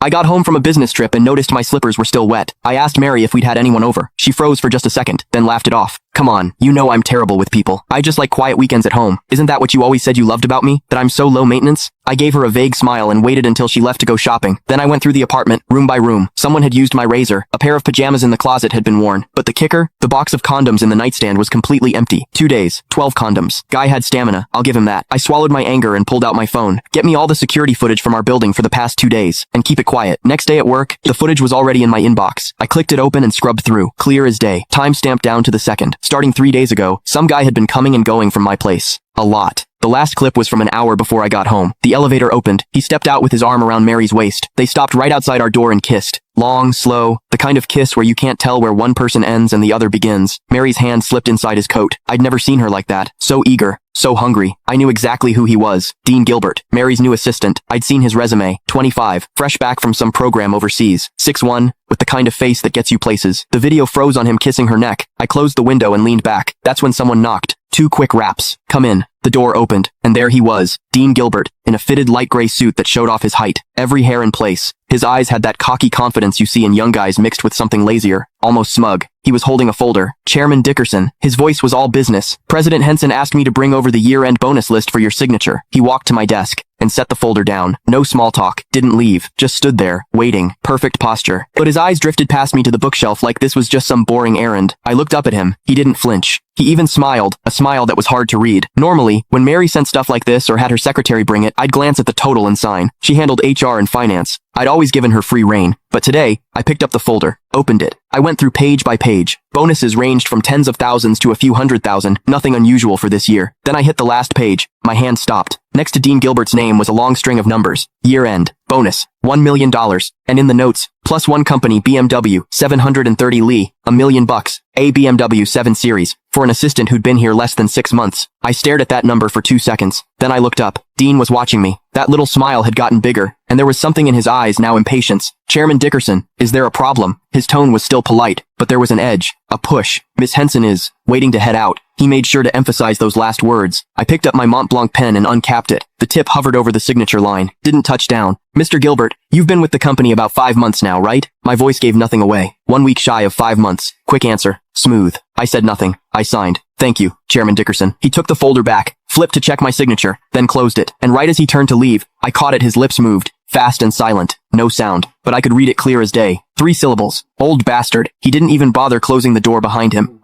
I got home from a business trip and noticed my slippers were still wet. I asked Mary if we'd had anyone over. She froze for just a second, then laughed it off. Come on, you know I'm terrible with people. I just like quiet weekends at home. Isn't that what you always said you loved about me? That I'm so low maintenance? I gave her a vague smile and waited until she left to go shopping. Then I went through the apartment, room by room. Someone had used my razor. A pair of pajamas in the closet had been worn. But the kicker? The box of condoms in the nightstand was completely empty. 2 days, 12 condoms. Guy had stamina, I'll give him that. I swallowed my anger and pulled out my phone. Get me all the security footage from our building for the past 2 days. And keep it quiet. Next day at work, the footage was already in my inbox. I clicked it open and scrubbed through. Clear as day. Time stamped down to the second. Starting 3 days ago, some guy had been coming and going from my place. A lot. The last clip was from an hour before I got home. The elevator opened. He stepped out with his arm around Mary's waist. They stopped right outside our door and kissed. Long, slow, the kind of kiss where you can't tell where one person ends and the other begins. Mary's hand slipped inside his coat. I'd never seen her like that. So eager. So hungry. I knew exactly who he was. Dean Gilbert, Mary's new assistant. I'd seen his resume. 25, fresh back from some program overseas. 6'1", with the kind of face that gets you places. The video froze on him kissing her neck. I closed the window and leaned back. That's when someone knocked. 2 quick raps. Come in. The door opened, and there he was, Dean Gilbert, in a fitted light gray suit that showed off his height, every hair in place. His eyes had that cocky confidence you see in young guys mixed with something lazier, almost smug. He was holding a folder. Chairman Dickerson. His voice was all business. President Henson asked me to bring over the year-end bonus list for your signature. He walked to my desk and set the folder down. No small talk. Didn't leave. Just stood there, waiting. Perfect posture. But his eyes drifted past me to the bookshelf like this was just some boring errand. I looked up at him. He didn't flinch. He even smiled, a smile that was hard to read. Normally, when Mary sent stuff like this or had her secretary bring it, I'd glance at the total and sign. She handled HR and finance. I'd always given her free rein. But today, I picked up the folder, opened it. I went through page by page. Bonuses ranged from tens of thousands to a few 100,000, nothing unusual for this year. Then I hit the last page. My hand stopped. Next to Dean Gilbert's name was a long string of numbers. Year end. Bonus. $1 million. And in the notes, +1 company BMW, 730 Lee, $1 million. A BMW 7 Series, for an assistant who'd been here less than 6 months. I stared at that number for 2 seconds. Then I looked up. Dean was watching me. That little smile had gotten bigger, and there was something in his eyes, now impatience. Chairman Dickerson, is there a problem? His tone was still polite, but there was an edge, a push. Miss Henson is waiting to head out. He made sure to emphasize those last words. I picked up my Mont Blanc pen and uncapped it. The tip hovered over the signature line. Didn't touch down. Mr. Gilbert, you've been with the company about 5 months now, right? My voice gave nothing away. 1 week shy of 5 months. Quick answer. Smooth. I said nothing. I signed. Thank you, Chairman Dickerson. He took the folder back, flipped to check my signature, then closed it. And right as he turned to leave, I caught it. His lips moved. Fast and silent. No sound. But I could read it clear as day. 3 syllables. Old bastard. He didn't even bother closing the door behind him.